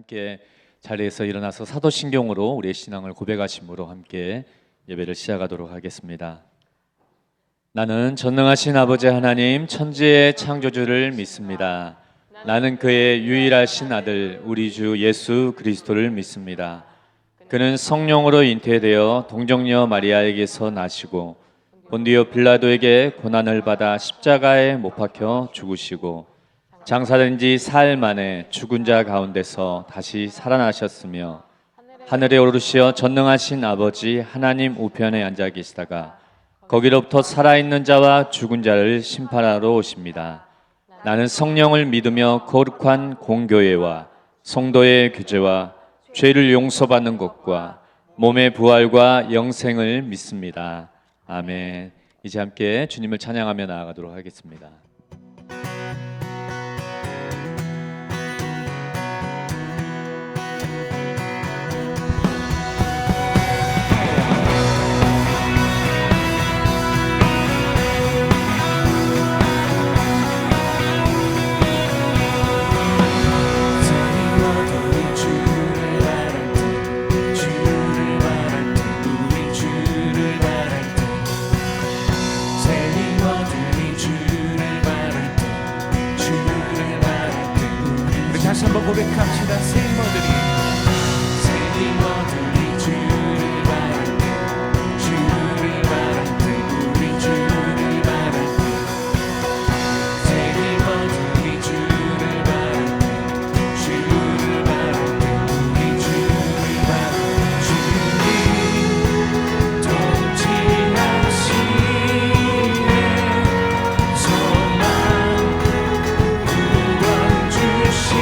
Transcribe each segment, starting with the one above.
함께 자리에서 일어나서 사도신경으로 우리의 신앙을 고백하심으로 함께 예배를 시작하도록 하겠습니다. 나는 전능하신 아버지 하나님 천지의 창조주를 믿습니다. 나는 그의 유일하신 아들 우리 주 예수 그리스도를 믿습니다. 그는 성령으로 잉태되어 동정녀 마리아에게서 나시고 본디오 빌라도에게 고난을 받아 십자가에 못 박혀 죽으시고 장사된 지 사흘 만에 죽은 자 가운데서 다시 살아나셨으며 하늘에 오르시어 전능하신 아버지 하나님 우편에 앉아 계시다가 거기로부터 살아있는 자와 죽은 자를 심판하러 오십니다. 나는 성령을 믿으며 거룩한 공교회와 성도의 교제와 죄를 용서받는 것과 몸의 부활과 영생을 믿습니다. 아멘. 이제 함께 주님을 찬양하며 나아가도록 하겠습니다. 다시 한번 고백합시다. 세리머들이 주를 바랄 때 주를 바랄 때 우리 주를 바랄 때 세리머들이 주를 바랄 때 주를 바랄 때 우리 주를 바랄 때 주님 통치하시네 소망 구원 주시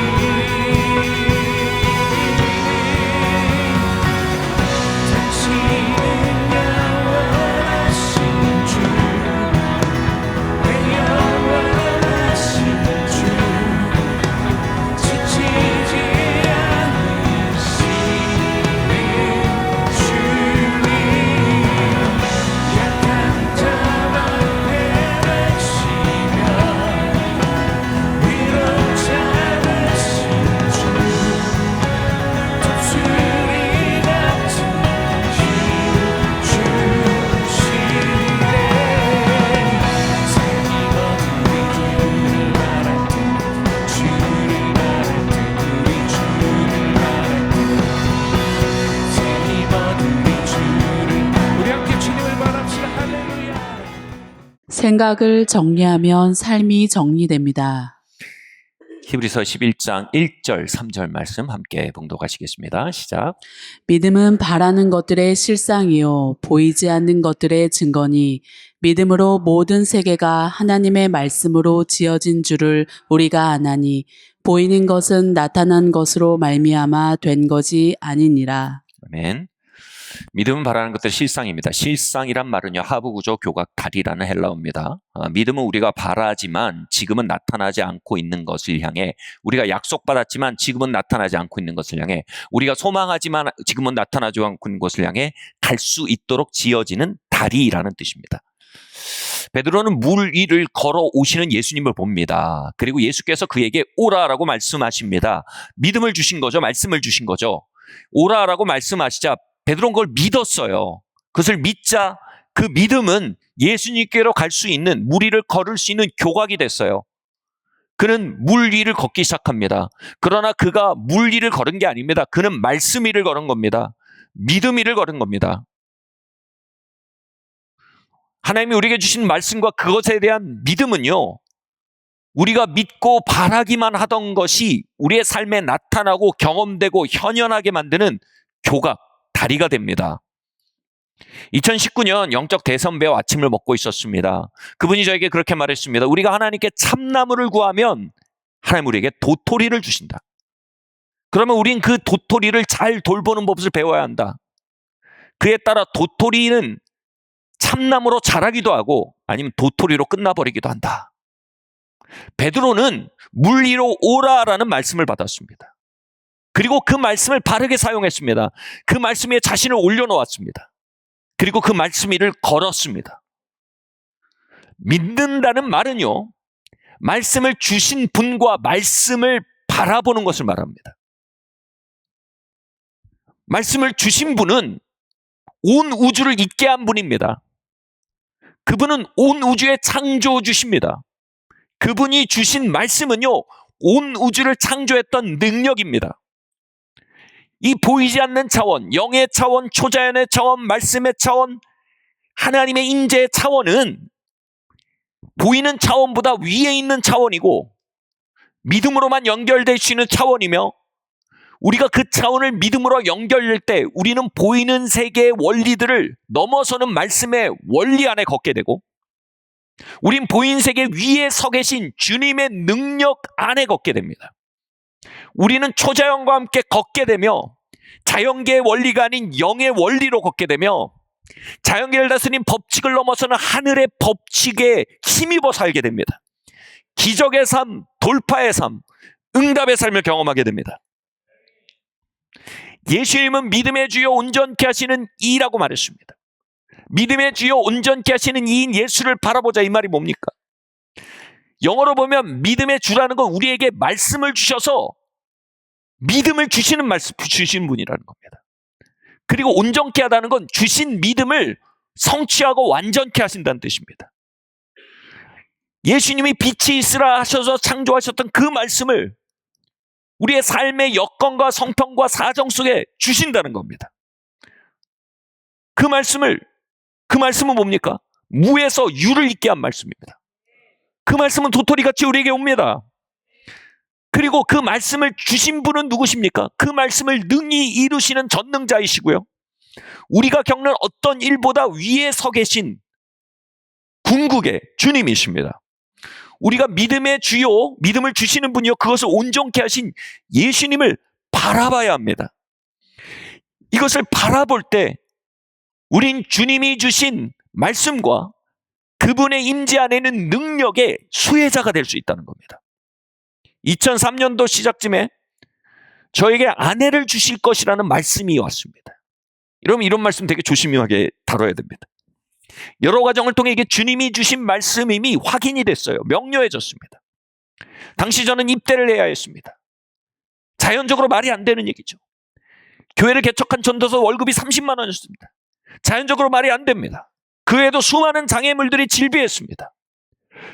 생각을 정리하면 삶이 정리됩니다. 히브리서 11장 1절 3절 말씀 함께 봉독하시겠습니다. 시작. 믿음은 바라는 것들의 실상이요 보이지 않는 것들의 증거니 믿음으로 모든 세계가 하나님의 말씀으로 지어진 줄을 우리가 아나니 보이는 것은 나타난 것으로 말미암아 된 것이 아니니라. 아멘. 믿음은 바라는 것들의 실상입니다. 실상이란 말은요, 하부구조 교각 다리라는 헬라어입니다. 믿음은 우리가 바라지만 지금은 나타나지 않고 있는 것을 향해, 우리가 약속받았지만 지금은 나타나지 않고 있는 것을 향해, 우리가 소망하지만 지금은 나타나지 않고 있는 것을 향해 갈 수 있도록 지어지는 다리라는 뜻입니다. 베드로는 물 위를 걸어오시는 예수님을 봅니다. 그리고 예수께서 그에게 오라라고 말씀하십니다. 믿음을 주신 거죠. 말씀을 주신 거죠. 오라라고 말씀하시자 베드로는 그걸 믿었어요. 그것을 믿자 그 믿음은 예수님께로 갈 수 있는, 물 위를 걸을 수 있는 교각이 됐어요. 그는 물 위를 걷기 시작합니다. 그러나 그가 물 위를 걸은 게 아닙니다. 그는 말씀 위를 걸은 겁니다. 믿음 위를 걸은 겁니다. 하나님이 우리에게 주신 말씀과 그것에 대한 믿음은요, 우리가 믿고 바라기만 하던 것이 우리의 삶에 나타나고 경험되고 현현하게 만드는 교각, 다리가 됩니다. 2019년 영적 대선배와 아침을 먹고 있었습니다. 그분이 저에게 그렇게 말했습니다. 우리가 하나님께 참나무를 구하면 하나님 우리에게 도토리를 주신다. 그러면 우린 그 도토리를 잘 돌보는 법을 배워야 한다. 그에 따라 도토리는 참나무로 자라기도 하고 아니면 도토리로 끝나버리기도 한다. 베드로는 물 위로 오라라는 말씀을 받았습니다. 그리고 그 말씀을 바르게 사용했습니다. 그 말씀 위에 자신을 올려놓았습니다. 그리고 그 말씀 위를 걸었습니다. 믿는다는 말은요, 말씀을 주신 분과 말씀을 바라보는 것을 말합니다. 말씀을 주신 분은 온 우주를 있게 한 분입니다. 그분은 온 우주의 창조주십니다. 그분이 주신 말씀은요, 온 우주를 창조했던 능력입니다. 이 보이지 않는 차원, 영의 차원, 초자연의 차원, 말씀의 차원, 하나님의 임재의 차원은 보이는 차원보다 위에 있는 차원이고 믿음으로만 연결될 수 있는 차원이며, 우리가 그 차원을 믿음으로 연결될 때 우리는 보이는 세계의 원리들을 넘어서는 말씀의 원리 안에 걷게 되고, 우린 보이는 세계 위에 서 계신 주님의 능력 안에 걷게 됩니다. 우리는 초자연과 함께 걷게 되며 자연계의 원리가 아닌 영의 원리로 걷게 되며, 자연계를 다스린 법칙을 넘어서는 하늘의 법칙에 힘입어 살게 됩니다. 기적의 삶, 돌파의 삶, 응답의 삶을 경험하게 됩니다. 예수님은 믿음의 주여 온전케 하시는 이라고 말했습니다. 믿음의 주여 온전케 하시는 이인 예수를 바라보자, 이 말이 뭡니까? 영어로 보면 믿음의 주라는 건 우리에게 말씀을 주셔서 믿음을 주시는 말씀 주신 분이라는 겁니다. 그리고 온전케 하다는 건 주신 믿음을 성취하고 완전케 하신다는 뜻입니다. 예수님이 빛이 있으라 하셔서 창조하셨던 그 말씀을 우리의 삶의 여건과 성평과 사정 속에 주신다는 겁니다. 그 말씀은 뭡니까? 무에서 유를 있게 한 말씀입니다. 그 말씀은 도토리같이 우리에게 옵니다. 그리고 그 말씀을 주신 분은 누구십니까? 그 말씀을 능히 이루시는 전능자이시고요, 우리가 겪는 어떤 일보다 위에 서 계신 궁극의 주님이십니다. 우리가 믿음의 주요, 믿음을 주시는 분이요, 그것을 온전케 하신 예수님을 바라봐야 합니다. 이것을 바라볼 때 우린 주님이 주신 말씀과 그분의 임재 안에는 능력의 수혜자가 될 수 있다는 겁니다. 2003년도 시작쯤에 저에게 아내를 주실 것이라는 말씀이 왔습니다. 여러분, 이런 말씀 되게 조심하게 다뤄야 됩니다. 여러 과정을 통해 이게 주님이 주신 말씀임이 확인이 됐어요. 명료해졌습니다. 당시 저는 입대를 해야 했습니다. 자연적으로 말이 안 되는 얘기죠. 교회를 개척한 전도서 월급이 30만 원이었습니다. 자연적으로 말이 안 됩니다. 그 외에도 수많은 장애물들이 질비했습니다.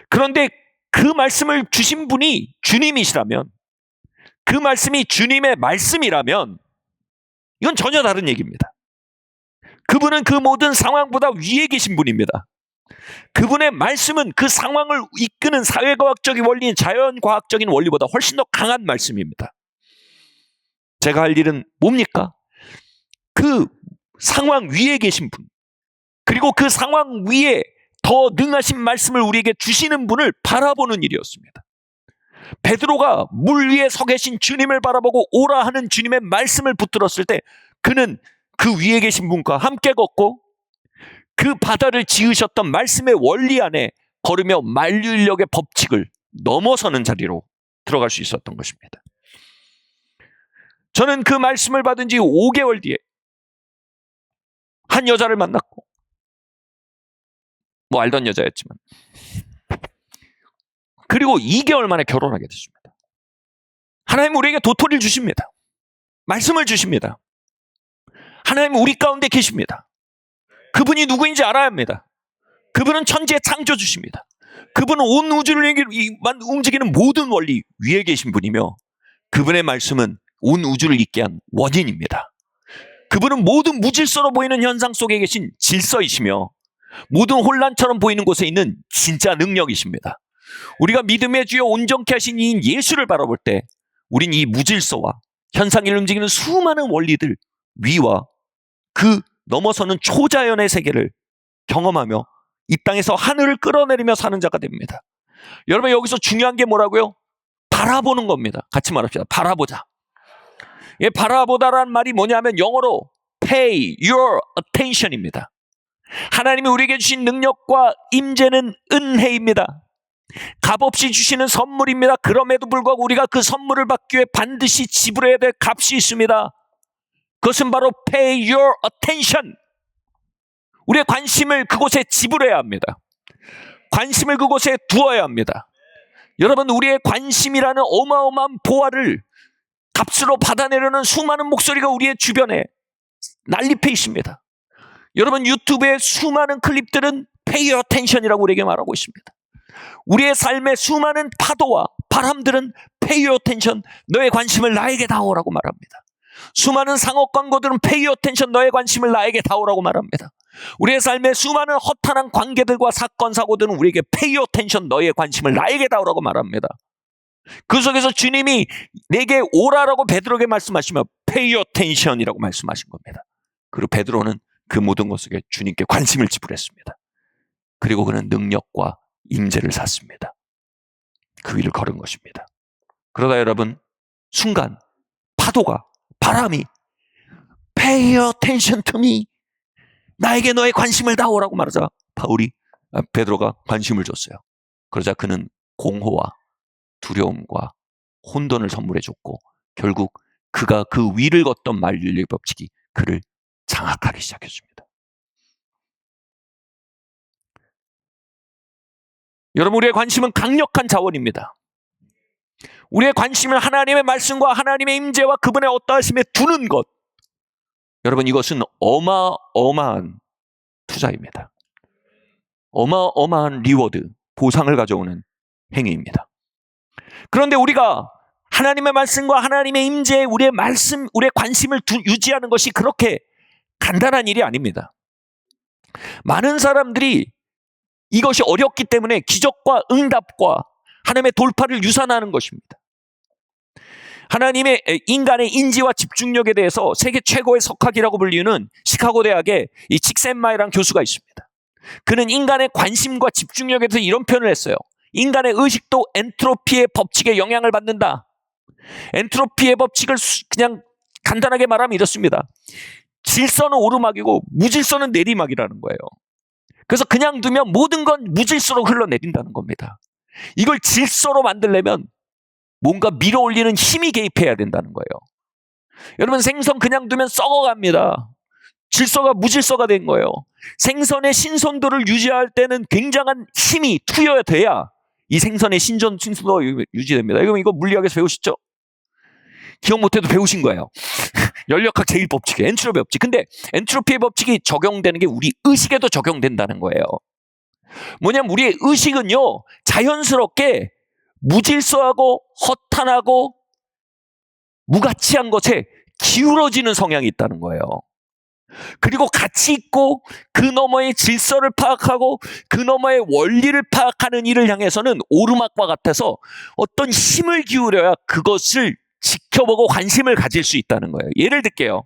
그런데 그 말씀을 주신 분이 주님이시라면, 그 말씀이 주님의 말씀이라면 이건 전혀 다른 얘기입니다. 그분은 그 모든 상황보다 위에 계신 분입니다. 그분의 말씀은 그 상황을 이끄는 사회과학적인 원리인 자연과학적인 원리보다 훨씬 더 강한 말씀입니다. 제가 할 일은 뭡니까? 그 상황 위에 계신 분, 그리고 그 상황 위에 더 능하신 말씀을 우리에게 주시는 분을 바라보는 일이었습니다. 베드로가 물 위에 서 계신 주님을 바라보고 오라 하는 주님의 말씀을 붙들었을 때 그는 그 위에 계신 분과 함께 걷고 그 바다를 지으셨던 말씀의 원리 안에 걸으며 만유인력의 법칙을 넘어서는 자리로 들어갈 수 있었던 것입니다. 저는 그 말씀을 받은 지 5개월 뒤에 한 여자를 만났고, 뭐 알던 여자였지만, 그리고 2개월 만에 결혼하게 됐습니다. 하나님은 우리에게 도토리를 주십니다. 말씀을 주십니다. 하나님은 우리 가운데 계십니다. 그분이 누구인지 알아야 합니다. 그분은 천지의 창조주십니다. 그분은 온 우주를 움직이는 모든 원리 위에 계신 분이며, 그분의 말씀은 온 우주를 있게 한 원인입니다. 그분은 모든 무질서로 보이는 현상 속에 계신 질서이시며 모든 혼란처럼 보이는 곳에 있는 진짜 능력이십니다. 우리가 믿음의 주여 온전케 하신 이인 예수를 바라볼 때 우린 이 무질서와 현상을 움직이는 수많은 원리들 위와 그 넘어서는 초자연의 세계를 경험하며 이 땅에서 하늘을 끌어내리며 사는 자가 됩니다. 여러분, 여기서 중요한 게 뭐라고요? 바라보는 겁니다. 같이 말합시다. 바라보자. 예, 바라보다라는 말이 뭐냐면 영어로 pay your attention입니다. 하나님이 우리에게 주신 능력과 임재는 은혜입니다. 값없이 주시는 선물입니다. 그럼에도 불구하고 우리가 그 선물을 받기 위해 반드시 지불해야 될 값이 있습니다. 그것은 바로 pay your attention. 우리의 관심을 그곳에 지불해야 합니다. 관심을 그곳에 두어야 합니다. 여러분, 우리의 관심이라는 어마어마한 보화를 값으로 받아내려는 수많은 목소리가 우리의 주변에 난립해 있습니다. 여러분 유튜브의 수많은 클립들은 pay attention이라고 우리에게 말하고 있습니다. 우리의 삶의 수많은 파도와 바람들은 pay attention, 너의 관심을 나에게 다오라고 말합니다. 수많은 상업 광고들은 pay attention, 너의 관심을 나에게 다오라고 말합니다. 우리의 삶의 수많은 허탄한 관계들과 사건 사고들은 우리에게 pay attention, 너의 관심을 나에게 다오라고 말합니다. 그 속에서 주님이 내게 오라라고 베드로에게 말씀하시며 pay attention이라고 말씀하신 겁니다. 그리고 베드로는 그 모든 것 속에 주님께 관심을 지불했습니다. 그리고 그는 능력과 임재를 샀습니다. 그 위를 걸은 것입니다. 그러다 여러분 순간 파도가 바람이 pay attention to me, 나에게 너의 관심을 다오라고 말하자 베드로가 관심을 줬어요. 그러자 그는 공허와 두려움과 혼돈을 선물해 줬고 결국 그가 그 위를 걷던 만류의 법칙이 그를 장악하기 시작했습니다. 여러분 우리의 관심은 강력한 자원입니다. 우리의 관심을 하나님의 말씀과 하나님의 임재와 그분의 어떠하심에 두는 것, 여러분 이것은 어마어마한 투자입니다. 어마어마한 리워드, 보상을 가져오는 행위입니다. 그런데 우리가 하나님의 말씀과 하나님의 임재에 우리의 관심을 유지하는 것이 그렇게 간단한 일이 아닙니다. 많은 사람들이 이것이 어렵기 때문에 기적과 응답과 하나님의 돌파를 유산하는 것입니다. 하나님의 인간의 인지와 집중력에 대해서 세계 최고의 석학이라고 불리는 시카고 대학의 이 칙센마이라는 교수가 있습니다. 그는 인간의 관심과 집중력에 대해서 이런 표현을 했어요. 인간의 의식도 엔트로피의 법칙에 영향을 받는다. 엔트로피의 법칙을 그냥 간단하게 말하면 이렇습니다. 질서는 오르막이고 무질서는 내리막이라는 거예요. 그래서 그냥 두면 모든 건 무질서로 흘러내린다는 겁니다. 이걸 질서로 만들려면 뭔가 밀어올리는 힘이 개입해야 된다는 거예요. 여러분 생선 그냥 두면 썩어갑니다. 질서가 무질서가 된 거예요. 생선의 신선도를 유지할 때는 굉장한 힘이 투여돼야 이 생선의 신선도가 유지됩니다. 이거 물리학에서 배우셨죠? 기억 못해도 배우신 거예요. 연력학 제1법칙이에요. 엔트로피 법칙. 근데 엔트로피의 법칙이 적용되는 게 우리 의식에도 적용된다는 거예요. 뭐냐면 우리의 의식은요, 자연스럽게 무질서하고 허탄하고 무가치한 것에 기울어지는 성향이 있다는 거예요. 그리고 가치 있고 그 너머의 질서를 파악하고 그 너머의 원리를 파악하는 일을 향해서는 오르막과 같아서 어떤 힘을 기울여야 그것을 지켜보고 관심을 가질 수 있다는 거예요. 예를 들게요.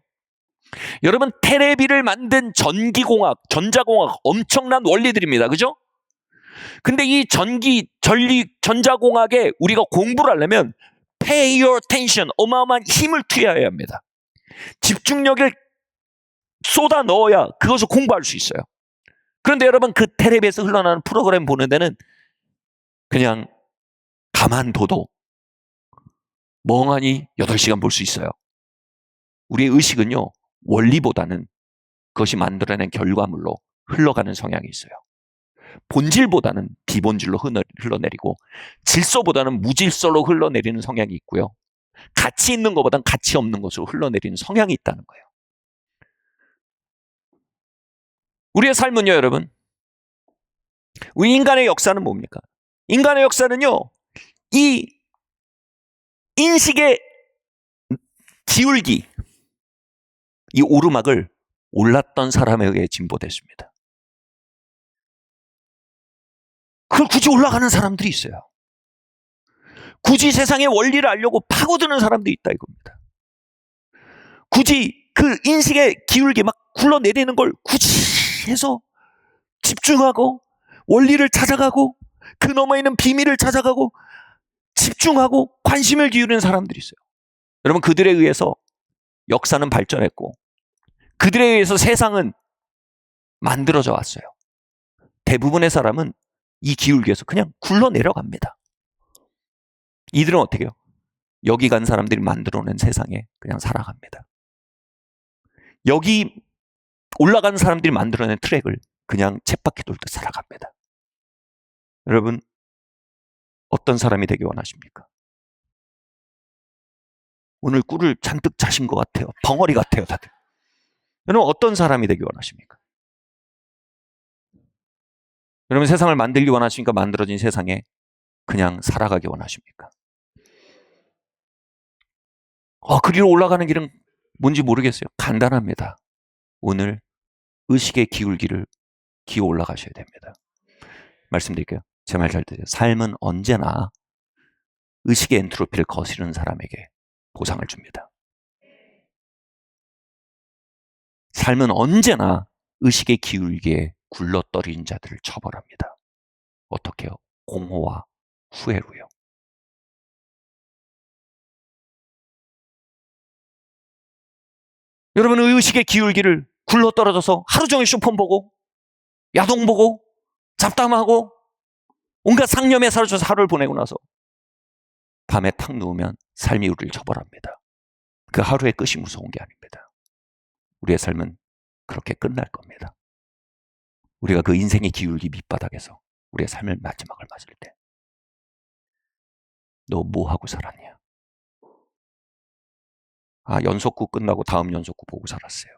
여러분 테레비를 만든 전기공학, 전자공학 엄청난 원리들입니다. 그죠? 근데 이 전자공학에 우리가 공부를 하려면 pay your attention, 어마어마한 힘을 투여해야 합니다. 집중력을 쏟아 넣어야 그것을 공부할 수 있어요. 그런데 여러분 그 텔레비에서 흘러나오는 프로그램 보는 데는 그냥 가만둬도 멍하니 8시간 볼 수 있어요. 우리의 의식은요, 원리보다는 그것이 만들어낸 결과물로 흘러가는 성향이 있어요. 본질보다는 비본질로 흘러내리고 질서보다는 무질서로 흘러내리는 성향이 있고요. 가치 있는 것보다는 가치 없는 것으로 흘러내리는 성향이 있다는 거예요. 우리의 삶은요, 여러분. 우리 인간의 역사는 뭡니까? 인간의 역사는요, 이 인식의 기울기, 이 오르막을 올랐던 사람에 의해 진보됐습니다. 그걸 굳이 올라가는 사람들이 있어요. 굳이 세상의 원리를 알려고 파고드는 사람들이 있다 이겁니다. 굳이 그 인식의 기울기 막 굴러내리는 걸 굳이 해서 집중하고 원리를 찾아가고 그 너머에 있는 비밀을 찾아가고 집중하고 관심을 기울이는 사람들이 있어요. 여러분 그들에 의해서 역사는 발전했고 그들에 의해서 세상은 만들어져 왔어요. 대부분의 사람은 이 기울기에서 그냥 굴러내려갑니다. 이들은 어떻게 해요? 여기 간 사람들이 만들어낸 세상에 그냥 살아갑니다. 여기 올라간 사람들이 만들어낸 트랙을 그냥 쳇바퀴 돌듯 살아갑니다. 여러분 어떤 사람이 되기 원하십니까? 오늘 꿀을 잔뜩 짜신 것 같아요. 벙어리 같아요 다들. 여러분 어떤 사람이 되기 원하십니까? 여러분 세상을 만들기 원하십니까? 만들어진 세상에 그냥 살아가기 원하십니까? 그 길로 올라가는 길은 뭔지 모르겠어요. 간단합니다. 오늘 의식의 기울기를 기어 올라가셔야 됩니다. 말씀드릴게요. 제 말 잘 들으세요. 삶은 언제나 의식의 엔트로피를 거스르는 사람에게 보상을 줍니다. 삶은 언제나 의식의 기울기에 굴러떨어진 자들을 처벌합니다. 어떻게요? 공허와 후회로요. 여러분은 의식의 기울기를 굴러떨어져서 하루 종일 쇼폰 보고 야동 보고 잡담하고 온갖 상념에 사로잡혀서 하루를 보내고 나서 밤에 탁 누우면 삶이 우리를 처벌합니다. 그 하루의 끝이 무서운 게 아닙니다. 우리의 삶은 그렇게 끝날 겁니다. 우리가 그 인생의 기울기 밑바닥에서 우리의 삶의 마지막을 맞을 때 너 뭐 하고 살았냐? 연속구 끝나고 다음 연속구 보고 살았어요.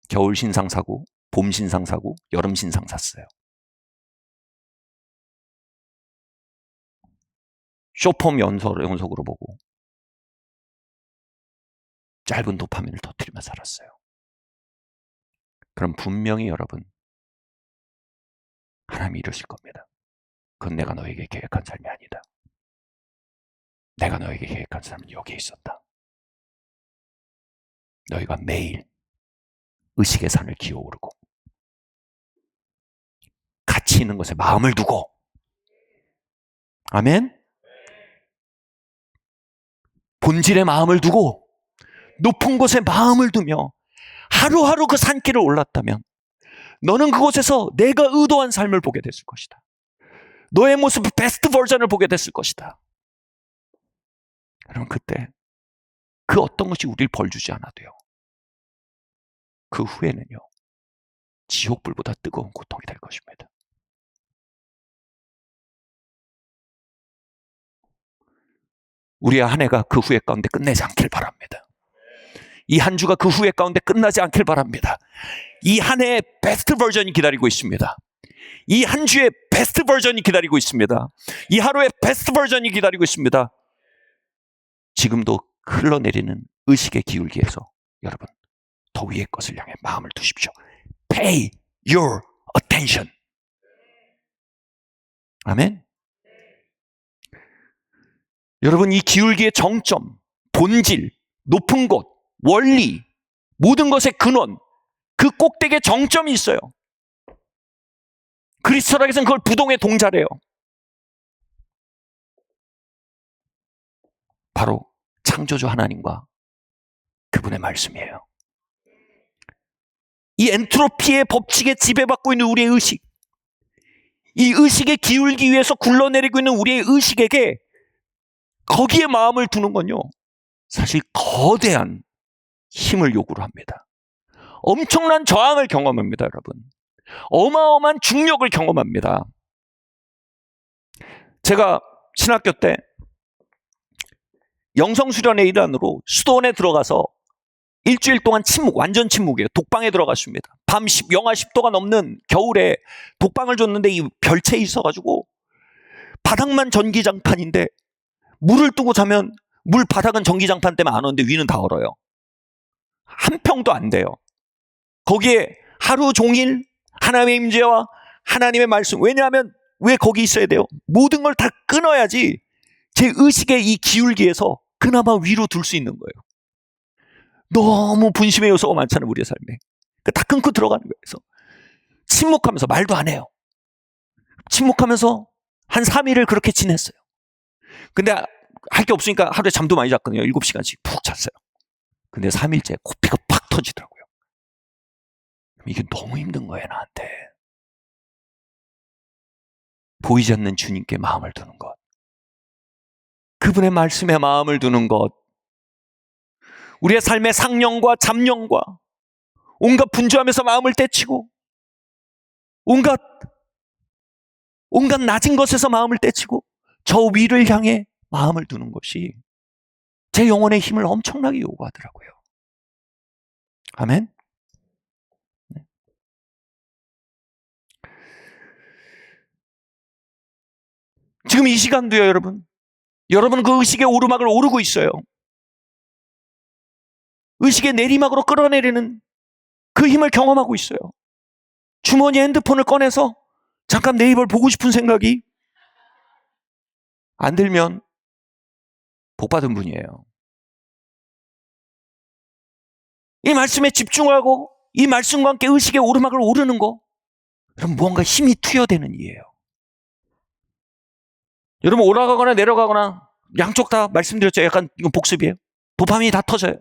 겨울 신상 사고, 봄 신상 사고, 여름 신상 샀어요. 쇼폼 연속으로 보고 짧은 도파민을 터뜨리며 살았어요. 그럼 분명히 여러분 하나님이 이러실 겁니다. 그건 내가 너에게 계획한 삶이 아니다. 내가 너에게 계획한 삶은 여기에 있었다. 너희가 매일 의식의 산을 기어오르고 가치 있는 것에 마음을 두고 아멘? 본질에 마음을 두고 높은 곳에 마음을 두며 하루하루 그 산길을 올랐다면 너는 그곳에서 내가 의도한 삶을 보게 됐을 것이다. 너의 모습의 베스트 버전을 보게 됐을 것이다. 여러분 그때 그 어떤 것이 우리를 벌주지 않아도요. 그 후에는요. 지옥불보다 뜨거운 고통이 될 것입니다. 우리의 한 해가 그 후회 가운데 끝내지 않길 바랍니다. 이 한 주가 그 후회 가운데 끝나지 않길 바랍니다. 이 한 해의 베스트 버전이 기다리고 있습니다. 이 한 주의 베스트 버전이 기다리고 있습니다. 이 하루의 베스트 버전이 기다리고 있습니다. 지금도 흘러내리는 의식의 기울기에서 여러분 더 위의 것을 향해 마음을 두십시오. Pay your attention. 아멘. 여러분 이 기울기의 정점, 본질, 높은 곳, 원리, 모든 것의 근원, 그 꼭대기에 정점이 있어요. 그리스 철학에서는 그걸 부동의 동자래요. 바로 창조주 하나님과 그분의 말씀이에요. 이 엔트로피의 법칙에 지배받고 있는 우리의 의식, 이 의식에 기울기 위해서 굴러내리고 있는 우리의 의식에게 거기에 마음을 두는 건요, 사실 거대한 힘을 요구를 합니다. 엄청난 저항을 경험합니다, 여러분. 어마어마한 중력을 경험합니다. 제가 신학교 때 영성수련의 일환으로 수도원에 들어가서 일주일 동안 침묵, 완전 침묵이에요. 독방에 들어갔습니다. 밤 영하 10도가 넘는 겨울에 독방을 줬는데 이 별채에 있어가지고 바닥만 전기장판인데 물을 뜨고 자면 물 바닥은 전기장판 때문에 안 오는데 위는 다 얼어요. 한 평도 안 돼요. 거기에 하루 종일 하나님의 임재와 하나님의 말씀, 왜냐하면 왜 거기 있어야 돼요? 모든 걸 다 끊어야지 제 의식의 이 기울기에서 그나마 위로 둘 수 있는 거예요. 너무 분심의 요소가 많잖아요, 우리의 삶에. 다 끊고 들어가는 거예요. 그래서 침묵하면서 말도 안 해요. 침묵하면서 한 3일을 그렇게 지냈어요. 근데 할 게 없으니까 하루에 잠도 많이 잤거든요. 7시간씩 푹 잤어요. 근데 3일째 코피가 팍 터지더라고요. 이게 너무 힘든 거예요, 나한테. 보이지 않는 주님께 마음을 두는 것, 그분의 말씀에 마음을 두는 것, 우리의 삶의 상령과 잡령과 온갖 분주하면서 마음을 떼치고 온갖 낮은 것에서 마음을 떼치고 저 위를 향해 마음을 두는 것이 제 영혼의 힘을 엄청나게 요구하더라고요. 아멘. 지금 이 시간도요, 여러분은 그 의식의 오르막을 오르고 있어요. 의식의 내리막으로 끌어내리는 그 힘을 경험하고 있어요. 주머니에 핸드폰을 꺼내서 잠깐 네이버를 보고 싶은 생각이 안 들면 복받은 분이에요. 이 말씀에 집중하고 이 말씀과 함께 의식의 오르막을 오르는 거, 그럼 무언가 힘이 투여되는 일이에요. 여러분, 올라가거나 내려가거나 양쪽 다 말씀드렸죠. 약간 이건 복습이에요. 도파민이 다 터져요.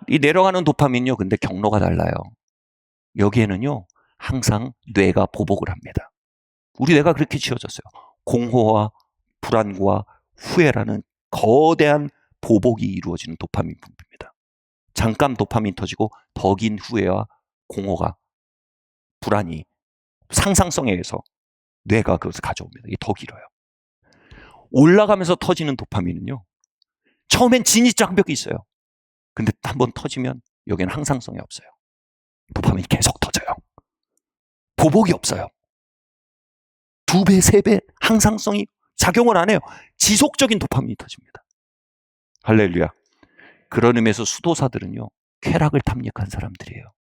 이 내려가는 도파민요, 근데 경로가 달라요. 여기에는요, 항상 뇌가 보복을 합니다. 우리 뇌가 그렇게 지어졌어요. 공허와 불안과 후회라는 거대한 보복이 이루어지는 도파민 분비입니다. 잠깐 도파민 터지고 더 긴 후회와 공허가, 불안이 상상성에 의해서 뇌가 그것을 가져옵니다. 이게 더 길어요. 올라가면서 터지는 도파민은요, 처음엔 진입장벽이 있어요. 근데 한번 터지면 여기는 항상성이 없어요. 도파민이 계속 터져요. 보복이 없어요. 2배, 3배 항상성이 작용을 안 해요. 지속적인 도파민이 터집니다. 할렐루야. 그런 의미에서 수도사들은요, 쾌락을 탐닉한 사람들이에요.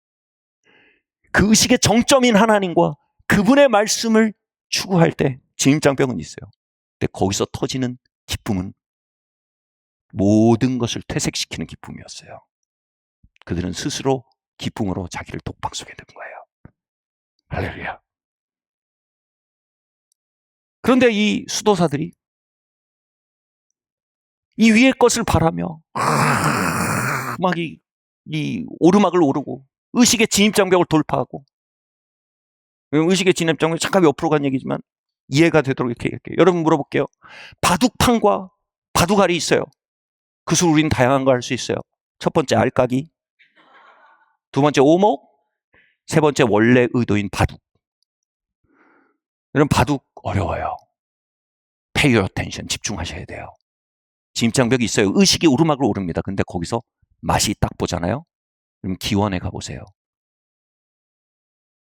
그 의식의 정점인 하나님과 그분의 말씀을 추구할 때 진입장벽은 있어요. 근데 거기서 터지는 기쁨은 모든 것을 퇴색시키는 기쁨이었어요. 그들은 스스로 기쁨으로 자기를 독박 속에 든 거예요. 할렐루야. 그런데 이 수도사들이 이 위의 것을 바라며 막 이 오르막을 오르고 의식의 진입장벽을 돌파하고, 의식의 진입장벽이 잠깐 옆으로 간 얘기지만 이해가 되도록 이렇게 얘기할게요. 여러분 물어볼게요. 바둑판과 바둑알이 있어요. 그래서 우리는 다양한 거 할 수 있어요. 첫 번째 알까기, 두 번째 오목, 세 번째 원래 의도인 바둑. 여러분 바둑 어려워요. Pay your attention. 집중하셔야 돼요. 진입장벽이 있어요. 의식이 오르막을 오릅니다. 근데 거기서 맛이 딱 보잖아요. 그럼 기원에 가보세요.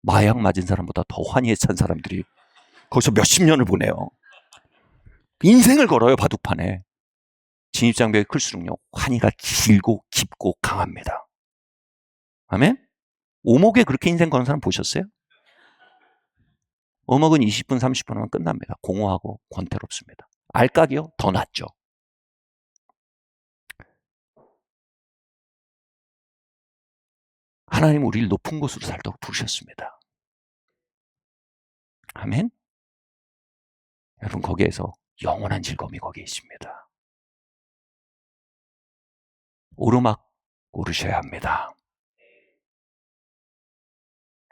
마약 맞은 사람보다 더 환희에 찬 사람들이 거기서 몇십 년을 보내요. 인생을 걸어요, 바둑판에. 진입장벽이 클수록요, 환희가 길고 깊고 강합니다. 아멘? 오목에 그렇게 인생 거는 사람 보셨어요? 오목은 20분, 30분 하면 끝납니다. 공허하고 권태롭습니다. 알까기요? 더 낫죠. 하나님 우리를 높은 곳으로 살도록 부르셨습니다. 아멘? 여러분 거기에서 영원한 즐거움이 거기에 있습니다. 오르막 오르셔야 합니다.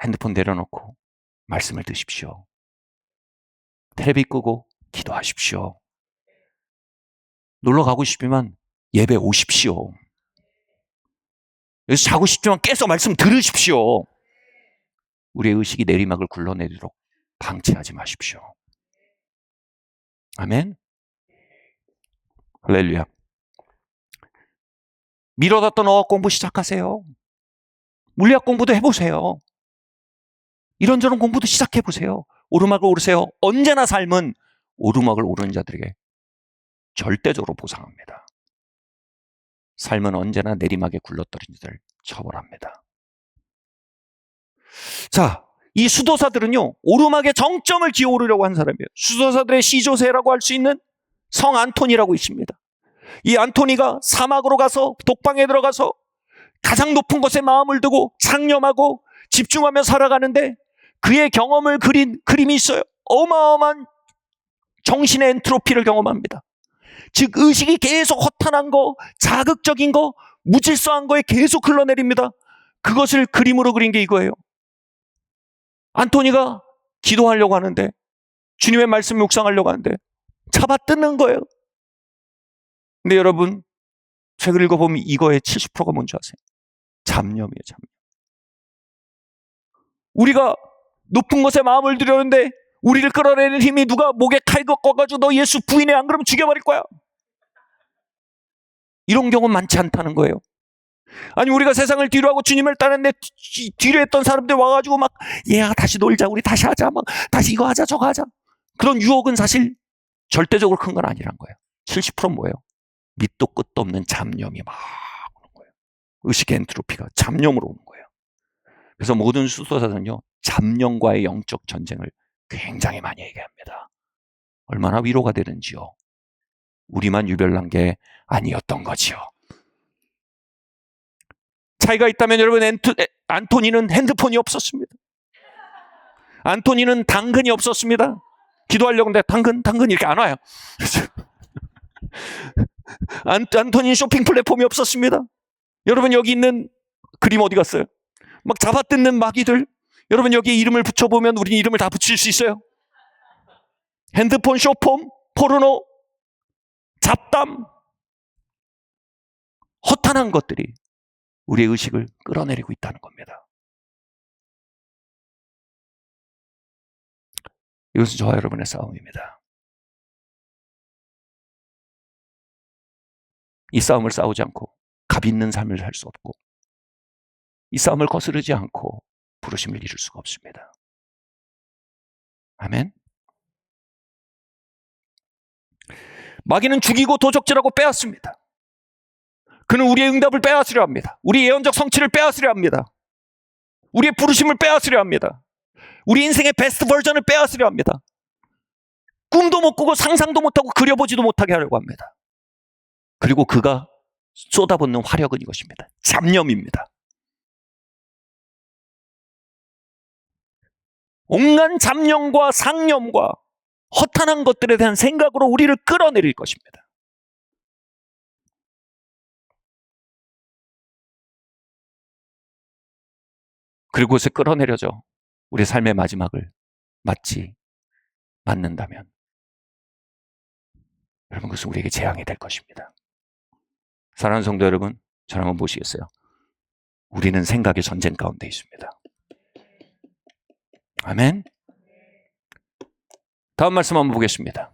핸드폰 내려놓고 말씀을 드십시오. 텔레비 끄고 기도하십시오. 놀러 가고 싶으면 예배 오십시오. 여기서 자고 싶지만 깨서 말씀 들으십시오. 우리의 의식이 내리막을 굴러내리도록 방치하지 마십시오. 아멘. 할렐루야. 미뤄뒀던 어학 공부 시작하세요. 물리학 공부도 해보세요. 이런저런 공부도 시작해보세요. 오르막을 오르세요. 언제나 삶은 오르막을 오르는 자들에게 절대적으로 보상합니다. 삶은 언제나 내리막에 굴러떨어진 자들 처벌합니다. 자, 이 수도사들은요, 오르막의 정점을 기어오르려고 한 사람이에요. 수도사들의 시조세라고 할 수 있는 성 안토니라고 있습니다. 이 안토니가 사막으로 가서 독방에 들어가서 가장 높은 곳에 마음을 두고 상념하고 집중하며 살아가는데 그의 경험을 그린 그림이 있어요. 어마어마한 정신의 엔트로피를 경험합니다. 즉 의식이 계속 허탄한 거, 자극적인 거, 무질서한 거에 계속 흘러내립니다. 그것을 그림으로 그린 게 이거예요. 안토니가 기도하려고 하는데, 주님의 말씀 묵상하려고 하는데 잡아 뜯는 거예요. 근데 여러분 책을 읽어보면 이거의 70%가 뭔지 아세요? 잡념이에요. 잡념. 우리가 높은 곳에 마음을 들였는데 우리를 끌어내리는 힘이 누가 목에 칼 꺾어가지고 너 예수 부인해, 안 그러면 죽여버릴 거야. 이런 경우는 많지 않다는 거예요. 아니 우리가 세상을 뒤로하고 주님을 따르는데 뒤로 했던 사람들 와가지고 막 얘가 다시 놀자, 우리 다시 하자, 막 다시 이거 하자 저거 하자. 그런 유혹은 사실 절대적으로 큰 건 아니란 거예요. 70%는 뭐예요? 밑도 끝도 없는 잡념이 막 오는 거예요. 의식 엔트로피가 잡념으로 오는 거예요. 그래서 모든 수도사는요, 잡념과의 영적 전쟁을 굉장히 많이 얘기합니다. 얼마나 위로가 되는지요. 우리만 유별난 게 아니었던 거지요. 차이가 있다면 여러분, 안토니는 핸드폰이 없었습니다. 안토니는 당근이 없었습니다. 기도하려고 하는데 당근 이렇게 안 와요. 안토니는 쇼핑 플랫폼이 없었습니다. 여러분 여기 있는 그림 어디 갔어요? 막 잡아뜯는 마귀들. 여러분 여기 이름을 붙여보면 우리는 이름을 다 붙일 수 있어요. 핸드폰, 쇼폼, 포르노, 잡담, 허탄한 것들이 우리의 의식을 끌어내리고 있다는 겁니다. 이것은 저와 여러분의 싸움입니다. 이 싸움을 싸우지 않고 값 있는 삶을 살 수 없고, 이 싸움을 거스르지 않고 부르심을 이룰 수가 없습니다. 아멘. 마귀는 죽이고 도적질하고 빼앗습니다. 그는 우리의 응답을 빼앗으려 합니다. 우리 예언적 성취를 빼앗으려 합니다. 우리의 부르심을 빼앗으려 합니다. 우리 인생의 베스트 버전을 빼앗으려 합니다. 꿈도 못 꾸고 상상도 못하고 그려보지도 못하게 하려고 합니다. 그리고 그가 쏟아붓는 화력은 이것입니다. 잡념입니다. 온갖 잡념과 상념과 허탄한 것들에 대한 생각으로 우리를 끌어내릴 것입니다. 그리고 그것에 끌어내려져 우리 삶의 마지막을 맞는다면 여러분, 그것은 우리에게 재앙이 될 것입니다. 사랑하는 성도 여러분, 저를 한번 보시겠어요? 우리는 생각의 전쟁 가운데 있습니다. 아멘. 다음 말씀 한번 보겠습니다.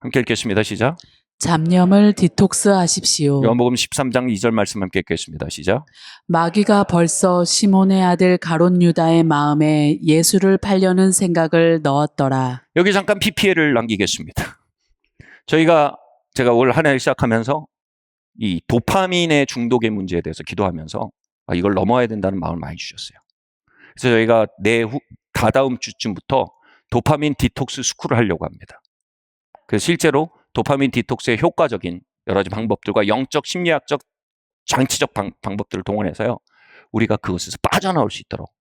함께 읽겠습니다. 시작. 잡념을 디톡스 하십시오. 요한복음 13장 2절 말씀 함께 읽겠습니다. 시작. 마귀가 벌써 시몬의 아들 가롯 유다의 마음에 예수를 팔려는 생각을 넣었더라. 여기 잠깐 PPL을 남기겠습니다. 제가 올 한 해를 시작하면서 이 도파민의 중독의 문제에 대해서 기도하면서 이걸 넘어야 된다는 마음을 많이 주셨어요. 그래서 저희가 다다음 주쯤부터 도파민 디톡스 스쿨을 하려고 합니다. 그래서 실제로 도파민 디톡스의 효과적인 여러 가지 방법들과 영적, 심리학적, 장치적 방법들을 동원해서요, 우리가 그것에서 빠져나올 수 있도록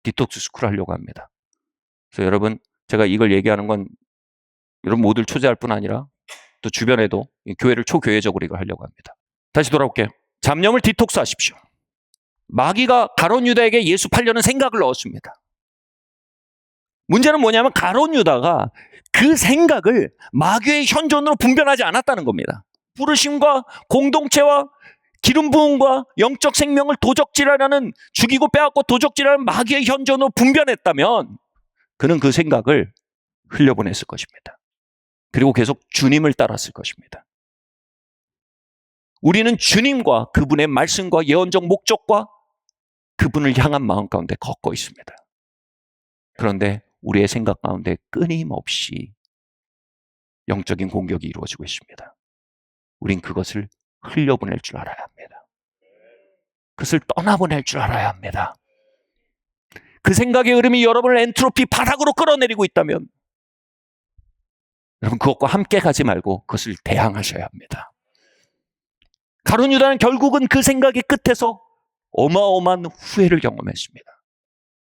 디톡스 스쿨을 하려고 합니다. 그래서 여러분, 제가 이걸 얘기하는 건 여러분 모두를 초대할 뿐 아니라 또 주변에도 교회를 초교회적으로 이걸 하려고 합니다. 다시 돌아올게요. 잡념을 디톡스 하십시오. 마귀가 가롯 유다에게 예수 팔려는 생각을 넣었습니다. 문제는 뭐냐면 가롯 유다가 그 생각을 마귀의 현존으로 분별하지 않았다는 겁니다. 부르심과 공동체와 기름 부음과 영적 생명을 도적질하려는, 죽이고 빼앗고 도적질하는 마귀의 현존으로 분별했다면 그는 그 생각을 흘려보냈을 것입니다. 그리고 계속 주님을 따랐을 것입니다. 우리는 주님과 그분의 말씀과 예언적 목적과 그분을 향한 마음 가운데 걷고 있습니다. 그런데 우리의 생각 가운데 끊임없이 영적인 공격이 이루어지고 있습니다. 우린 그것을 흘려보낼 줄 알아야 합니다. 그것을 떠나보낼 줄 알아야 합니다. 그 생각의 흐름이 여러분을 엔트로피 바닥으로 끌어내리고 있다면 여러분, 그것과 함께 가지 말고 그것을 대항하셔야 합니다. 가룟 유다는 결국은 그 생각의 끝에서 어마어마한 후회를 경험했습니다.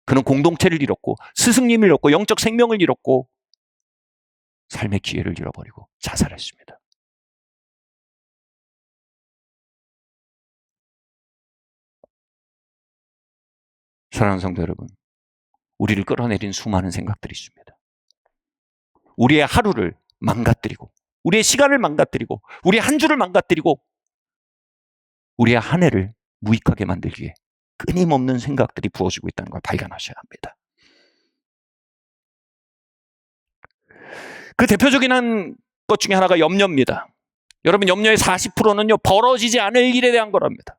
그는 공동체를 잃었고, 스승님을 잃었고, 영적 생명을 잃었고, 삶의 기회를 잃어버리고 자살했습니다. 사랑하는 성도 여러분, 우리를 끌어내린 수많은 생각들이 있습니다. 우리의 하루를 망가뜨리고, 우리의 시간을 망가뜨리고, 우리의 한 주를 망가뜨리고, 우리의 한 해를 무익하게 만들기 위해 끊임없는 생각들이 부어지고 있다는 걸 발견하셔야 합니다. 그 대표적인 것 중에 하나가 염려입니다. 여러분, 염려의 40%는요, 벌어지지 않을 일에 대한 거랍니다.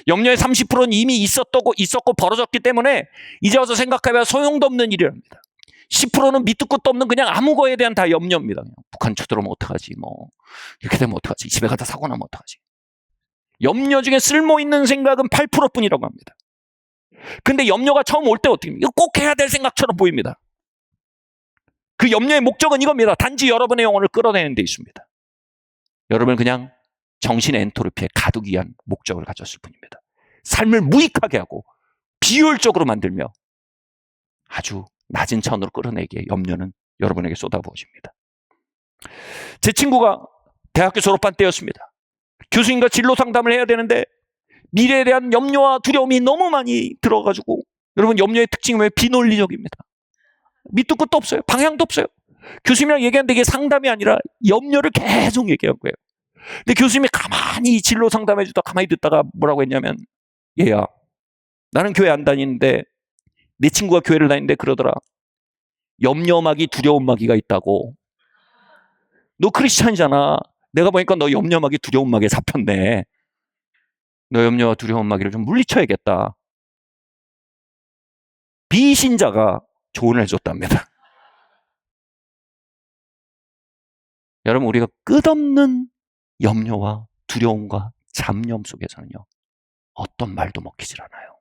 염려의 30%는 이미 있었고 벌어졌기 때문에 이제 와서 생각해봐야 소용도 없는 일이랍니다. 10%는 밑도 끝도 없는 그냥 아무 거에 대한 다 염려입니다. 그냥 북한 쳐들어오면 어떡하지, 뭐 이렇게 되면 어떡하지, 집에 가다 사고 나면 어떡하지. 염려 중에 쓸모 있는 생각은 8%뿐이라고 합니다. 근데 염려가 처음 올 때 어떻게 합니까? 이거 꼭 해야 될 생각처럼 보입니다. 그 염려의 목적은 이겁니다. 단지 여러분의 영혼을 끌어내는 데 있습니다. 여러분은 그냥 정신의 엔트로피에 가두기 위한 목적을 가졌을 뿐입니다. 삶을 무익하게 하고 비효율적으로 만들며 아주 낮은 차원으로 끌어내기에 염려는 여러분에게 쏟아부어집니다. 제 친구가 대학교 졸업한 때였습니다. 교수님과 진로 상담을 해야 되는데 미래에 대한 염려와 두려움이 너무 많이 들어가지고, 여러분, 염려의 특징은 왜 비논리적입니다. 밑도 끝도 없어요. 방향도 없어요. 교수님이랑 얘기하는데 이게 상담이 아니라 염려를 계속 얘기한 거예요. 근데 교수님이 가만히 진로 상담해 주다 가만히 듣다가 뭐라고 했냐면, 얘야, 나는 교회 안 다니는데 내 친구가 교회를 다니는데 그러더라. 염려마귀 두려움마귀가 있다고. 너 크리스찬이잖아. 내가 보니까 너 염려마귀 두려움마귀에 잡혔네. 너 염려와 두려움마귀를 좀 물리쳐야겠다. 비신자가 조언을 해줬답니다. 여러분, 우리가 끝없는 염려와 두려움과 잡념 속에서는요, 어떤 말도 먹히질 않아요.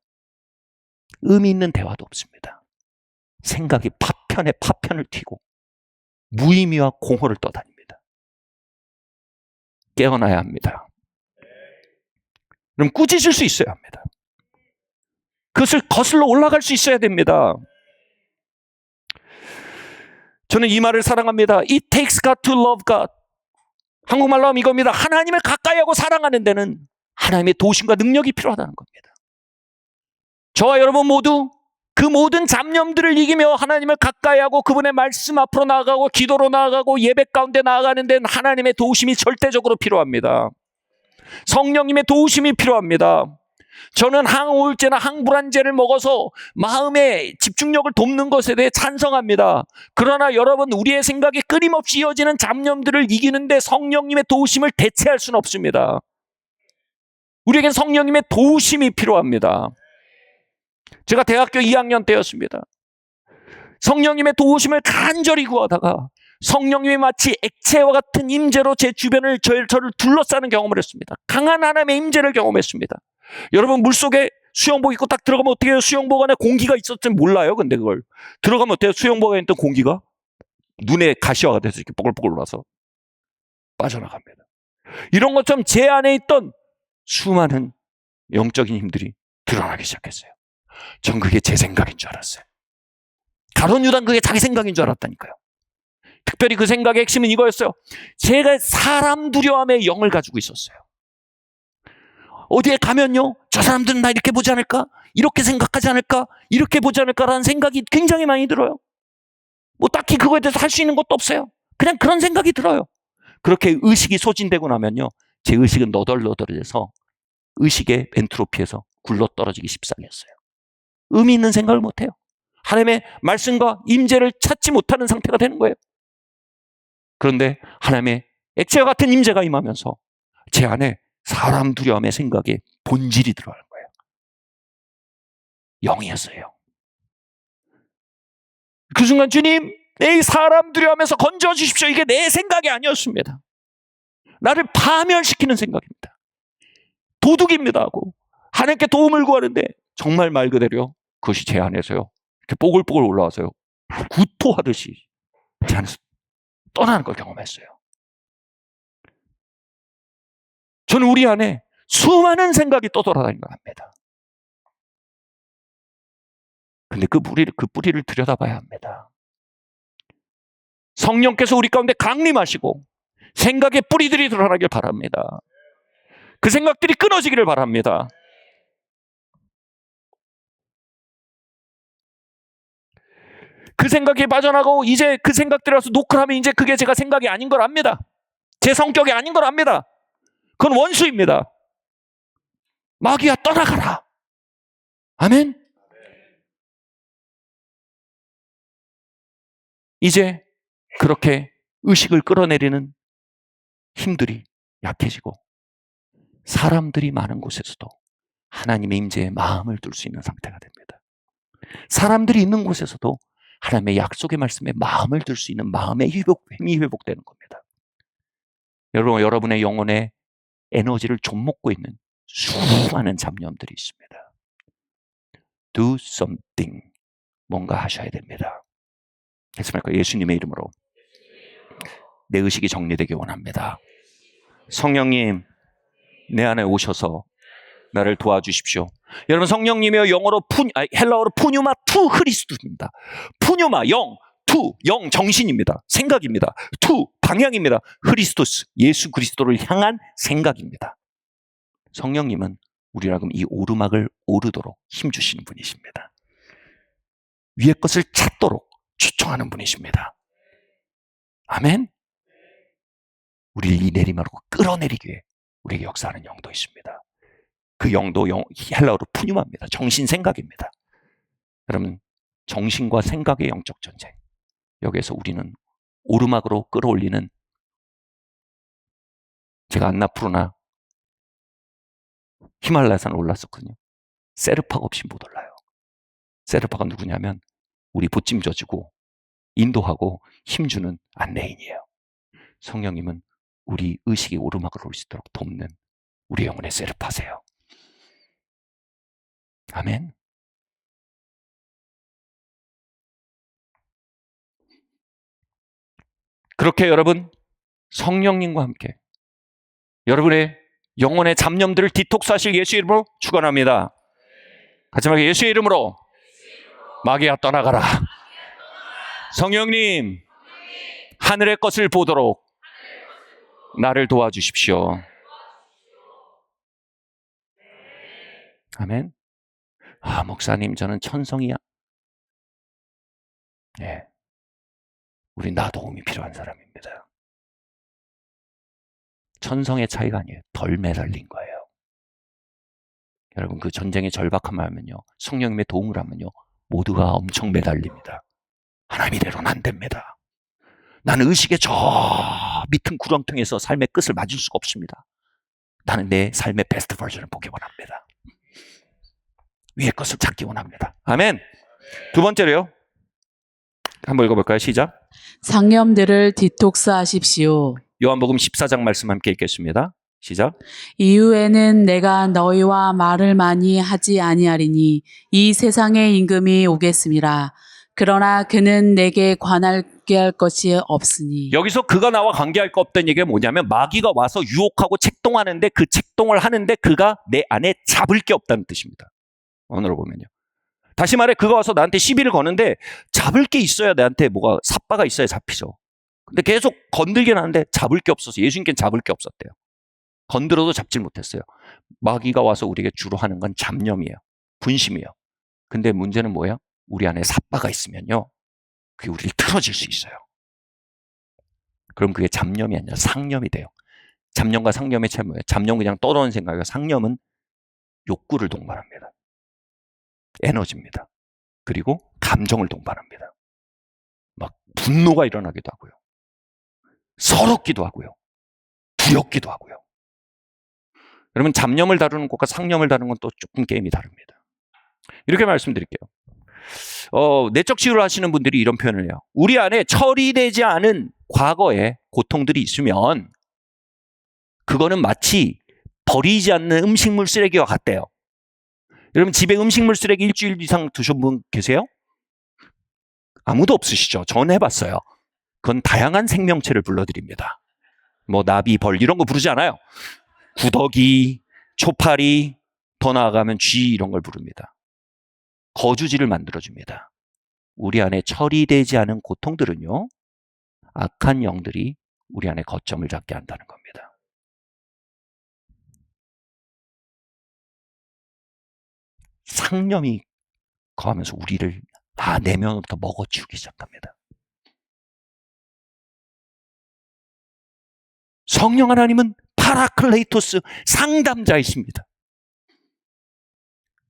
의미 있는 대화도 없습니다. 생각이 파편에 파편을 튀고 무의미와 공허를 떠다닙니다. 깨어나야 합니다. 그럼 꾸짖을 수 있어야 합니다. 그것을 거슬러 올라갈 수 있어야 됩니다. 저는 이 말을 사랑합니다. It takes God to love God. 한국말로 하면 이겁니다. 하나님을 가까이 하고 사랑하는 데는 하나님의 도우심과 능력이 필요하다는 겁니다. 저와 여러분 모두 그 모든 잡념들을 이기며 하나님을 가까이 하고 그분의 말씀 앞으로 나아가고 기도로 나아가고 예배 가운데 나아가는 데는 하나님의 도우심이 절대적으로 필요합니다. 성령님의 도우심이 필요합니다. 저는 항우울제나 항불안제를 먹어서 마음의 집중력을 돕는 것에 대해 찬성합니다. 그러나 여러분, 우리의 생각이 끊임없이 이어지는 잡념들을 이기는데 성령님의 도우심을 대체할 수는 없습니다. 우리에겐 성령님의 도우심이 필요합니다. 제가 대학교 2학년 때였습니다. 성령님의 도우심을 간절히 구하다가 성령님이 마치 액체와 같은 임재로 제 주변을 저를 둘러싸는 경험을 했습니다. 강한 하나님의 임재를 경험했습니다. 여러분, 물속에 수영복 입고 딱 들어가면 어떻게 해요? 수영복 안에 공기가 있었을지 몰라요. 근데 그걸 들어가면 어때요? 수영복 안에 있던 공기가 눈에 가시화가 돼서 이렇게 뽀글뽀글 올라서 빠져나갑니다. 이런 것처럼 제 안에 있던 수많은 영적인 힘들이 드러나기 시작했어요. 전 그게 제 생각인 줄 알았어요. 가룟 유다는 그게 자기 생각인 줄 알았다니까요. 특별히 그 생각의 핵심은 이거였어요. 제가 사람 두려움의 영을 가지고 있었어요. 어디에 가면요, 저 사람들은 나 이렇게 보지 않을까? 이렇게 생각하지 않을까? 이렇게 보지 않을까라는 생각이 굉장히 많이 들어요. 뭐 딱히 그거에 대해서 할 수 있는 것도 없어요. 그냥 그런 생각이 들어요. 그렇게 의식이 소진되고 나면요, 제 의식은 너덜너덜해서 의식의 엔트로피에서 굴러떨어지기 십상이었어요. 의미 있는 생각을 못해요. 하나님의 말씀과 임재를 찾지 못하는 상태가 되는 거예요. 그런데 하나님의 액체와 같은 임재가 임하면서 제 안에 사람 두려움의 생각에 본질이 들어가는 거예요. 영이었어요. 그 순간 주님, 내 사람 두려움에서 건져 주십시오. 이게 내 생각이 아니었습니다. 나를 파멸시키는 생각입니다. 도둑입니다 하고 하나님께 도움을 구하는데 정말 말 그대로 그것이 제 안에서요, 이렇게 뽀글뽀글 올라와서요, 구토하듯이 제 안에서 떠나는 걸 경험했어요. 저는 우리 안에 수많은 생각이 떠돌아다니는 걸 합니다. 근데 그 뿌리를 들여다봐야 합니다. 성령께서 우리 가운데 강림하시고 생각의 뿌리들이 드러나길 바랍니다. 그 생각들이 끊어지기를 바랍니다. 그 생각이 빠져나가고 이제 그 생각들이 와서 노크하면 이제 그게 제가 생각이 아닌 걸 압니다. 제 성격이 아닌 걸 압니다. 그건 원수입니다. 마귀야, 떠나가라. 아멘. 이제 그렇게 의식을 끌어내리는 힘들이 약해지고 사람들이 많은 곳에서도 하나님의 임재에 마음을 둘 수 있는 상태가 됩니다. 사람들이 있는 곳에서도 하나님의 약속의 말씀에 마음을 둘 수 있는 마음의 힘이 회복되는 겁니다. 여러분, 여러분의 영혼에 에너지를 좀먹고 있는 수많은 잡념들이 있습니다. Do something. 뭔가 하셔야 됩니다. 했습니까? 예수님의 이름으로 내 의식이 정리되기 원합니다. 성령님, 내 안에 오셔서 나를 도와주십시오. 여러분, 성령님이요, 헬라어로 푸뉴마 투 크리스토입니다. 푸뉴마 영, 투 영 정신입니다. 생각입니다. 투 방향입니다. 크리스토스 예수 그리스도를 향한 생각입니다. 성령님은 우리라고 이 오르막을 오르도록 힘주시는 분이십니다. 위의 것을 찾도록 추청하는 분이십니다. 아멘. 우리를 이 내리막으로 끌어내리기 위해 우리에게 역사하는 영도 있습니다. 그 영도 헬라어로 푸뉴마입니다. 정신생각입니다. 여러분, 정신과 생각의 영적 전쟁. 여기에서 우리는 오르막으로 끌어올리는, 제가 안나푸르나 히말라야산을 올랐었거든요. 세르파가 없이 못 올라요. 세르파가 누구냐면 우리 보찜 져주고 인도하고 힘주는 안내인이에요. 성령님은 우리 의식이 오르막으로 올 수 있도록 돕는 우리 영혼의 세르파세요. 아멘. 그렇게 여러분, 성령님과 함께 여러분의 영혼의 잡념들을 디톡스하실 예수의 이름으로 축원합니다. 같이 말해, 예수의 이름으로 마귀야 떠나가라. 성령님, 하늘의 것을 보도록 나를 도와주십시오. 아멘. 목사님, 저는 천성이야. 네. 우리 나 도움이 필요한 사람입니다. 천성의 차이가 아니에요. 덜 매달린 거예요. 여러분, 그 전쟁의 절박함을 하면요, 성령님의 도움을 하면요, 모두가 엄청 매달립니다. 하나님 이대로는 안 됩니다. 나는 의식의 저 밑은 구렁텅이에서 삶의 끝을 맞을 수가 없습니다. 나는 내 삶의 베스트 버전을 보기 원합니다. 위의 것을 찾기 원합니다. 아멘. 두 번째로요, 한번 읽어볼까요? 시작. 상념들을 디톡스 하십시오. 요한복음 14장 말씀 함께 읽겠습니다. 시작. 이후에는 내가 너희와 말을 많이 하지 아니하리니 이 세상의 임금이 오겠습니다. 그러나 그는 내게 관하게 할 것이 없으니. 여기서 그가 나와 관계할 거 없다는 얘기가 뭐냐면, 마귀가 와서 유혹하고 책동하는데, 그 책동을 하는데 그가 내 안에 잡을 게 없다는 뜻입니다. 언어로 보면요. 다시 말해, 그가 와서 나한테 시비를 거는데 잡을 게 있어야 나한테 뭐가 삿바가 있어야 잡히죠. 근데 계속 건들긴 하는데 잡을 게 없어서 예수님께는 잡을 게 없었대요. 건드려도 잡질 못했어요. 마귀가 와서 우리에게 주로 하는 건 잡념이에요. 분심이에요. 근데 문제는 뭐예요? 우리 안에 삿바가 있으면요, 그게 우리를 틀어질 수 있어요. 그럼 그게 잡념이 아니라 상념이 돼요. 잡념과 상념의 차이 뭐예요? 잡념은 그냥 떠도는 생각이고, 상념은 욕구를 동반합니다. 에너지입니다. 그리고 감정을 동반합니다. 막 분노가 일어나기도 하고요. 서럽기도 하고요. 두렵기도 하고요. 여러분, 잡념을 다루는 것과 상념을 다루는 건 또 조금 게임이 다릅니다. 이렇게 말씀드릴게요. 내적 치유를 하시는 분들이 이런 표현을 해요. 우리 안에 처리되지 않은 과거의 고통들이 있으면 그거는 마치 버리지 않는 음식물 쓰레기와 같대요. 여러분, 집에 음식물 쓰레기 일주일 이상 두신 분 계세요? 아무도 없으시죠? 전 해봤어요. 그건 다양한 생명체를 불러드립니다. 뭐 나비, 벌 이런 거 부르지 않아요. 구더기, 초파리, 더 나아가면 쥐 이런 걸 부릅니다. 거주지를 만들어줍니다. 우리 안에 처리되지 않은 고통들은요, 악한 영들이 우리 안에 거점을 잡게 한다는 겁니다. 상념이 거하면서 우리를 내면부터 먹어치우기 시작합니다. 성령 하나님은 파라클레이토스, 상담자이십니다.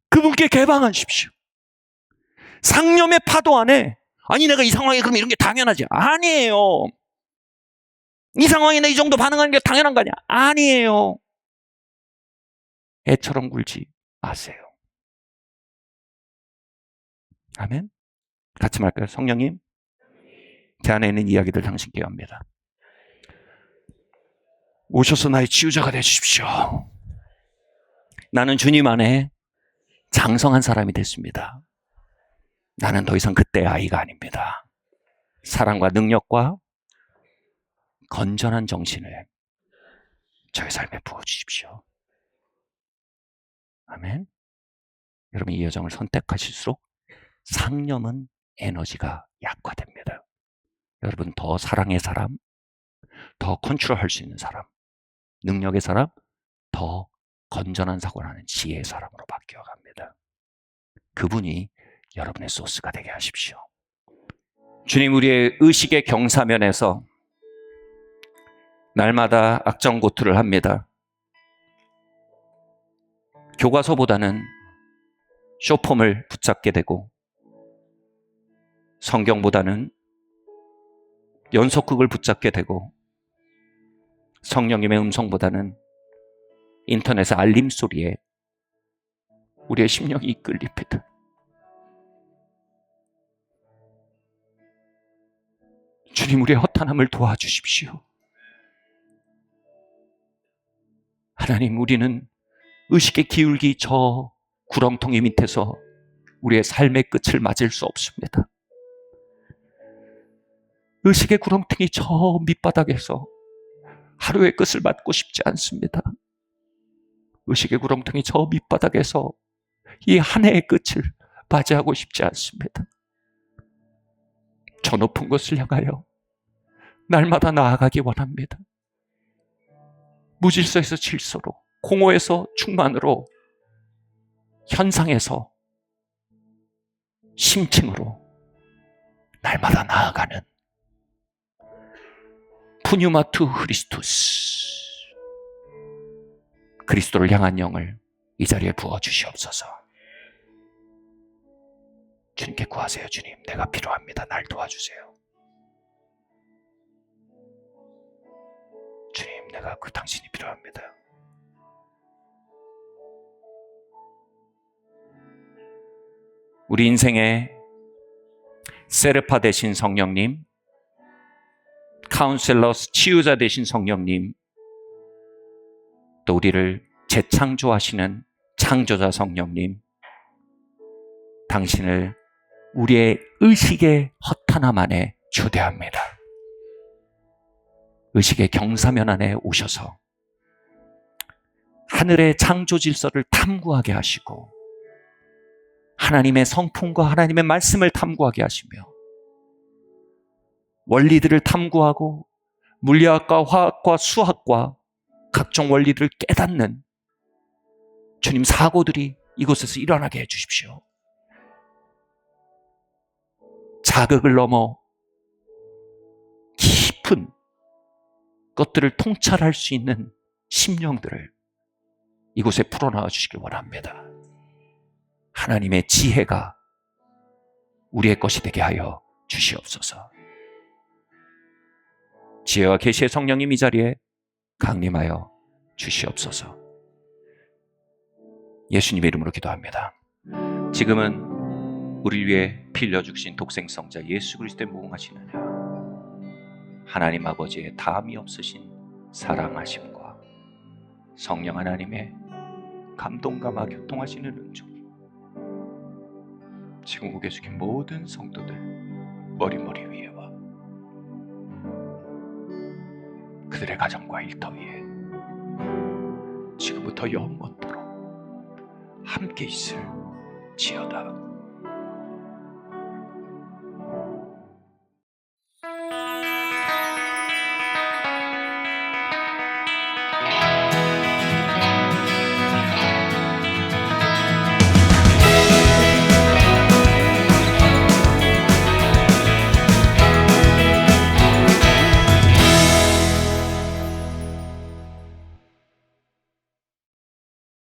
그분께 개방하십시오. 상념의 파도 안에, 아니 내가 이 상황에 그럼 이런 게 당연하지. 아니에요. 이 상황에는 이 정도 반응하는 게 당연한 거 아니야? 아니에요. 애처럼 굴지 마세요. 아멘. 같이 말할까요? 성령님, 제 안에 있는 이야기들 당신께 합니다. 오셔서 나의 치유자가 되주십시오. 나는 주님 안에 장성한 사람이 됐습니다. 나는 더 이상 그때의 아이가 아닙니다. 사랑과 능력과 건전한 정신을 저의 삶에 부어주십시오. 아멘. 여러분, 이 여정을 선택하실수록 상념은 에너지가 약화됩니다. 여러분, 더 사랑의 사람, 더 컨트롤할 수 있는 사람, 능력의 사람, 더 건전한 사고를 하는 지혜의 사람으로 바뀌어갑니다. 그분이 여러분의 소스가 되게 하십시오. 주님, 우리의 의식의 경사면에서 날마다 악정고투를 합니다. 교과서보다는 쇼폼을 붙잡게 되고 성경보다는 연속극을 붙잡게 되고 성령님의 음성보다는 인터넷의 알림소리에 우리의 심령이 이끌립니다. 주님, 우리의 허탄함을 도와주십시오. 하나님, 우리는 의식의 기울기 저 구렁텅이 밑에서 우리의 삶의 끝을 맞을 수 없습니다. 의식의 구렁텅이 저 밑바닥에서 하루의 끝을 맞고 싶지 않습니다. 의식의 구렁텅이 저 밑바닥에서 이 한 해의 끝을 맞이하고 싶지 않습니다. 저 높은 곳을 향하여 날마다 나아가기 원합니다. 무질서에서 질서로, 공허에서 충만으로, 현상에서 심층으로 날마다 나아가는 푸뉴마투 크리스투스, 그리스도를 향한 영을 이 자리에 부어주시옵소서. 주님께 구하세요. 주님, 내가 필요합니다. 날 도와주세요. 주님, 내가 당신이 필요합니다. 우리 인생의 세르파 되신 성령님, 카운셀러스 치유자 되신 성령님, 또 우리를 재창조하시는 창조자 성령님, 당신을 우리의 의식의 허탄함 안에 초대합니다. 의식의 경사면 안에 오셔서 하늘의 창조 질서를 탐구하게 하시고 하나님의 성품과 하나님의 말씀을 탐구하게 하시며 원리들을 탐구하고 물리학과 화학과 수학과 각종 원리들을 깨닫는 주님 사고들이 이곳에서 일어나게 해주십시오. 자극을 넘어 깊은 것들을 통찰할 수 있는 심령들을 이곳에 풀어나와 주시길 원합니다. 하나님의 지혜가 우리의 것이 되게 하여 주시옵소서. 지혜와 계시의 성령님 이 자리에 강림하여 주시옵소서. 예수님의 이름으로 기도합니다. 지금은 우리를 위해 피 흘려 죽으신 독생성자 예수 그리스도의 무궁하신 은혜와 하나님 아버지의 다함이 없으신 사랑하심과 성령 하나님의 감동감화 교통하시는 은총이 지금 고개 숙인 모든 성도들 머리 위에와 그들의 가정과 일터 위에 지금부터 영원토록 함께 있을지어다.